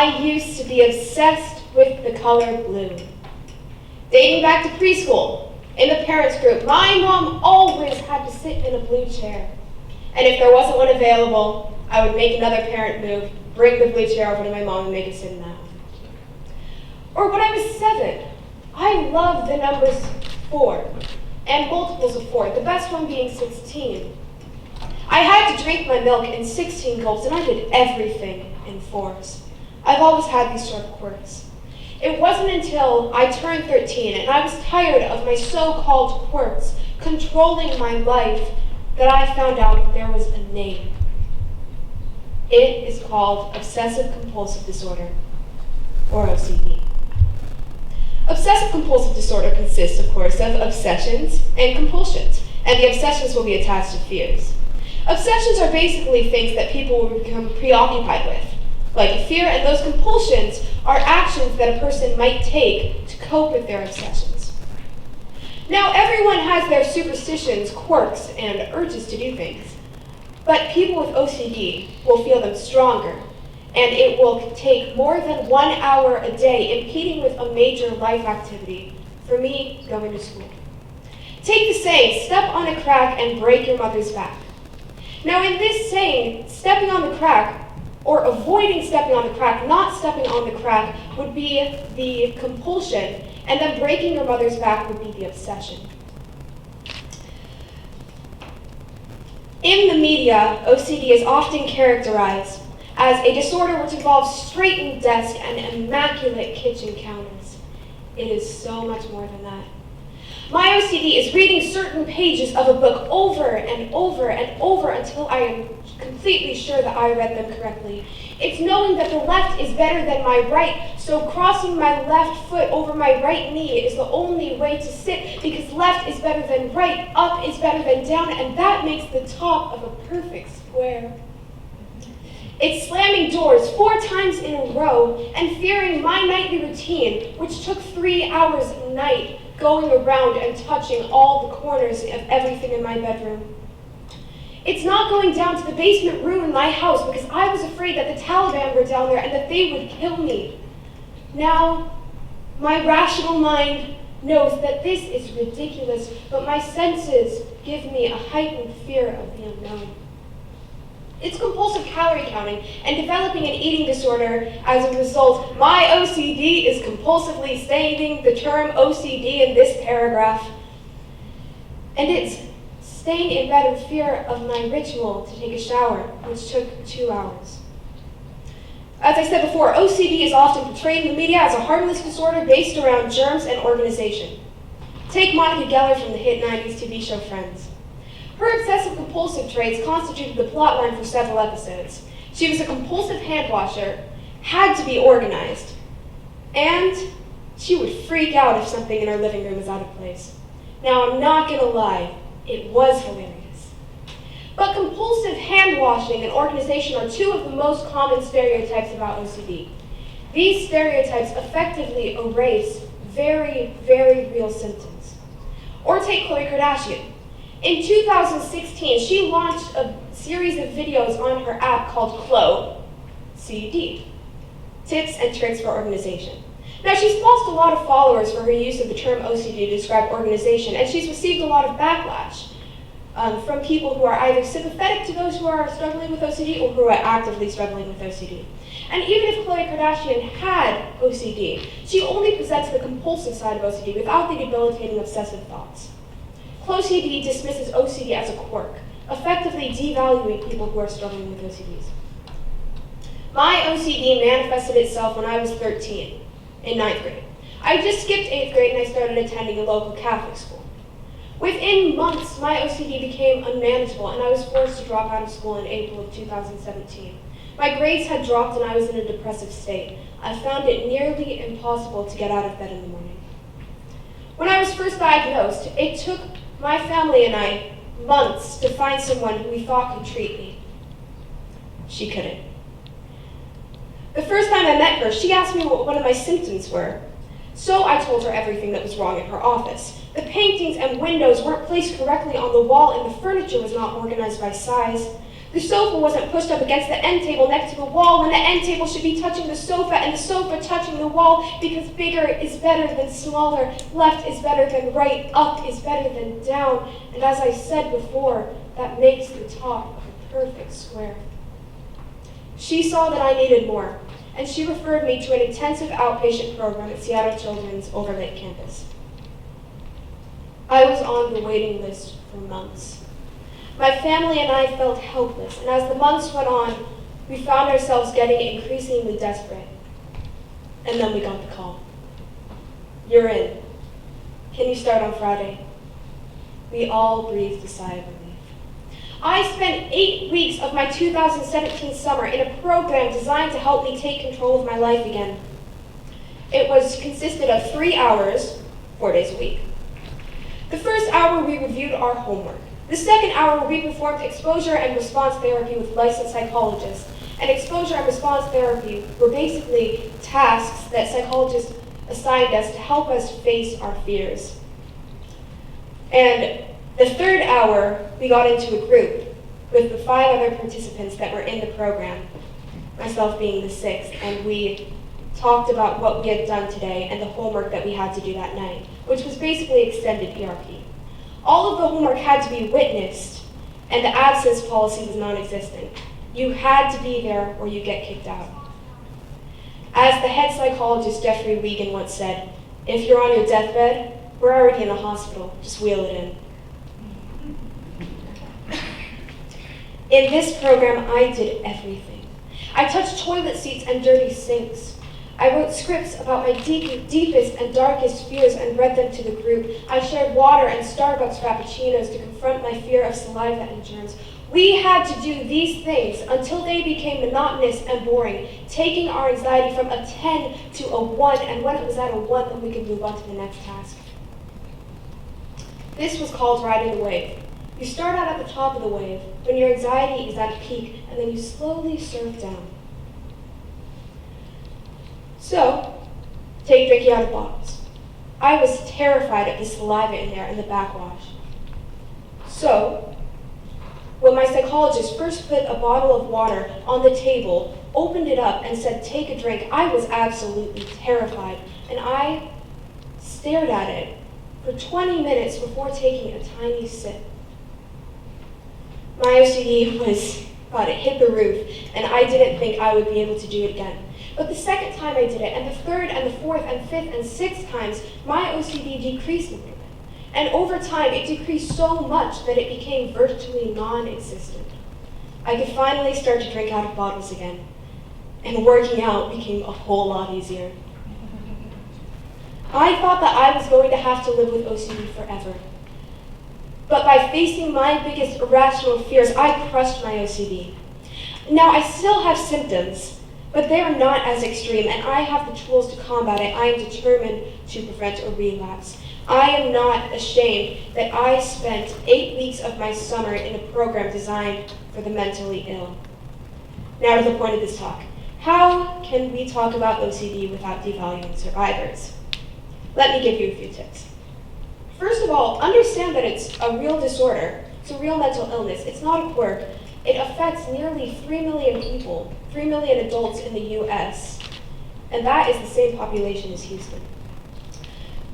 I used to be obsessed with the color blue. Dating back to preschool, in the parents group, my mom always had to sit in a blue chair. And if there wasn't one available, I would make another parent move, bring the blue chair over to my mom and make her sit in that. Or when I was 7, I loved the numbers 4 and multiples of 4, the best one being 16. I had to drink my milk in 16 gulps, and I did everything in 4s. I've always had these sort of quirks. It wasn't until I turned 13 and I was tired of my so-called quirks controlling my life that I found out there was a name. It is called obsessive-compulsive disorder, or OCD. Obsessive-compulsive disorder consists, of course, of obsessions and compulsions, and the obsessions will be attached to fears. Obsessions are basically things that people will become preoccupied with, like a fear, and those compulsions are actions that a person might take to cope with their obsessions. Now, everyone has their superstitions, quirks, and urges to do things, but people with OCD will feel them stronger, and it will take more than 1 hour a day impeding with a major life activity, for me, going to school. Take the saying, step on a crack and break your mother's back. Now in this saying, stepping on the crack, or avoiding stepping on the crack, not stepping on the crack, would be the compulsion, and then breaking your mother's back would be the obsession. In the media, OCD is often characterized as a disorder which involves straightened desks and immaculate kitchen counters. It is so much more than that. My OCD is reading certain pages of a book over and over and over until I am completely sure that I read them correctly. It's knowing that the left is better than my right, so crossing my left foot over my right knee is the only way to sit, because left is better than right, up is better than down, and that makes the top of a perfect square. It's slamming doors 4 times in a row and fearing my nightly routine, which took 3 hours a night, going around and touching all the corners of everything in my bedroom. It's not going down to the basement room in my house because I was afraid that the Taliban were down there and that they would kill me. Now, my rational mind knows that this is ridiculous, but my senses give me a heightened fear of the unknown. It's compulsive calorie counting and developing an eating disorder as a result. My OCD is compulsively stating the term OCD in this paragraph. And it's staying in bed in fear of my ritual to take a shower, which took 2 hours. As I said before, OCD is often portrayed in the media as a harmless disorder based around germs and organization. Take Monica Geller from the hit 90s TV show Friends. Her obsessive-compulsive traits constituted the plotline for several episodes. She was a compulsive hand washer, had to be organized, and she would freak out if something in her living room was out of place. Now, I'm not gonna lie, it was hilarious. But compulsive hand washing and organization are 2 of the most common stereotypes about OCD. These stereotypes effectively erase very, very real symptoms. Or take Khloe Kardashian. In 2016, she launched a series of videos on her app called Khlo, CD, Tips and Tricks for Organization. Now, she's lost a lot of followers for her use of the term OCD to describe organization, and she's received a lot of backlash from people who are either sympathetic to those who are struggling with OCD or who are actively struggling with OCD. And even if Khloe Kardashian had OCD, she only presents the compulsive side of OCD without the debilitating obsessive thoughts. OCD dismisses OCD as a quirk, effectively devaluing people who are struggling with OCDs. My OCD manifested itself when I was 13, in 9th grade. I just skipped 8th grade and I started attending a local Catholic school. Within months, my OCD became unmanageable and I was forced to drop out of school in April of 2017. My grades had dropped and I was in a depressive state. I found it nearly impossible to get out of bed in the morning. When I was first diagnosed, it took my family and I months to find someone who we thought could treat me. She couldn't. The first time I met her, she asked me what one of my symptoms were. So I told her everything that was wrong in her office. The paintings and windows weren't placed correctly on the wall and the furniture was not organized by size. The sofa wasn't pushed up against the end table next to the wall when the end table should be touching the sofa and the sofa touching the wall, because bigger is better than smaller, left is better than right, up is better than down, and as I said before, that makes the top a perfect square. She saw that I needed more, and she referred me to an intensive outpatient program at Seattle Children's Overlake campus. I was on the waiting list for months. My family and I felt helpless, and as the months went on, we found ourselves getting increasingly desperate. And then we got the call. You're in. Can you start on Friday? We all breathed a sigh of relief. I spent 8 weeks of my 2017 summer in a program designed to help me take control of my life again. It consisted of 3 hours, 4 days a week. The first hour, we reviewed our homework. The second hour, we performed exposure and response therapy with licensed psychologists. And exposure and response therapy were basically tasks that psychologists assigned us to help us face our fears. And the third hour, we got into a group with the 5 other participants that were in the program, myself being the 6th, and we talked about what we had done today and the homework that we had to do that night, which was basically extended ERP. All of the homework had to be witnessed, and the absence policy was non-existent. You had to be there or you get kicked out. As the head psychologist Jeffrey Wiegand once said, if you're on your deathbed, we're already in a hospital, just wheel it in. In this program, I did everything. I touched toilet seats and dirty sinks. I wrote scripts about my deepest and darkest fears and read them to the group. I shared water and Starbucks Frappuccinos to confront my fear of saliva and germs. We had to do these things until they became monotonous and boring, taking our anxiety from a 10 to a 1, and when it was at a 1, then we could move on to the next task. This was called riding the wave. You start out at the top of the wave, when your anxiety is at a peak, and then you slowly surf down. So, take drinking out of bottles. I was terrified of the saliva in there and the backwash. So, when my psychologist first put a bottle of water on the table, opened it up, and said, take a drink, I was absolutely terrified, and I stared at it for 20 minutes before taking a tiny sip. My OCD thought it hit the roof, and I didn't think I would be able to do it again. But the second time I did it, and the third, and the fourth, and fifth, and sixth times, my OCD decreased a little bit. And over time, it decreased so much that it became virtually non-existent. I could finally start to drink out of bottles again, and working out became a whole lot easier. I thought that I was going to have to live with OCD forever. But by facing my biggest irrational fears, I crushed my OCD. Now, I still have symptoms, but they are not as extreme, and I have the tools to combat it. I am determined to prevent a relapse. I am not ashamed that I spent 8 weeks of my summer in a program designed for the mentally ill. Now to the point of this talk. How can we talk about OCD without devaluing survivors? Let me give you a few tips. First of all, understand that it's a real disorder. It's a real mental illness. It's not a quirk. It affects nearly 3 million people, 3 million adults in the US, and that is the same population as Houston.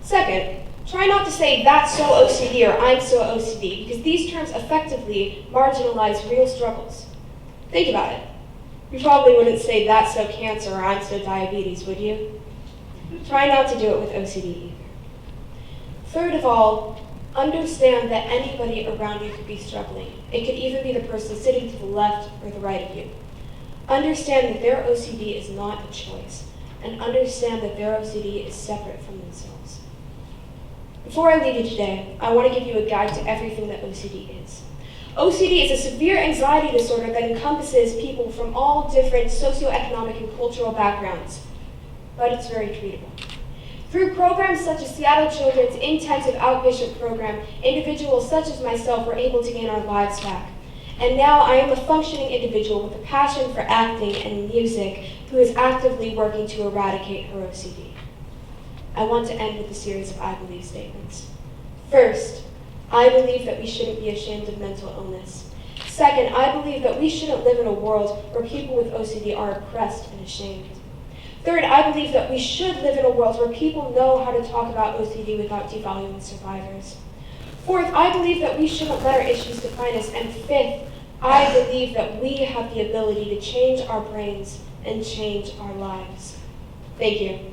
Second, try not to say that's so OCD or I'm so OCD, because these terms effectively marginalize real struggles. Think about it. You probably wouldn't say that's so cancer or I'm so diabetes, would you? Try not to do it with OCD either. Third of all, understand that anybody around you could be struggling. It could even be the person sitting to the left or the right of you. Understand that their OCD is not a choice, and understand that their OCD is separate from themselves. Before I leave you today, I want to give you a guide to everything that OCD is. OCD is a severe anxiety disorder that encompasses people from all different socioeconomic and cultural backgrounds, but it's very treatable. Through programs such as Seattle Children's intensive outpatient program, individuals such as myself were able to gain our lives back. And now I am a functioning individual with a passion for acting and music who is actively working to eradicate her OCD. I want to end with a series of I believe statements. First, I believe that we shouldn't be ashamed of mental illness. Second, I believe that we shouldn't live in a world where people with OCD are oppressed and ashamed. Third, I believe that we should live in a world where people know how to talk about OCD without devaluing survivors. Fourth, I believe that we shouldn't let our issues define us. And fifth, I believe that we have the ability to change our brains and change our lives. Thank you.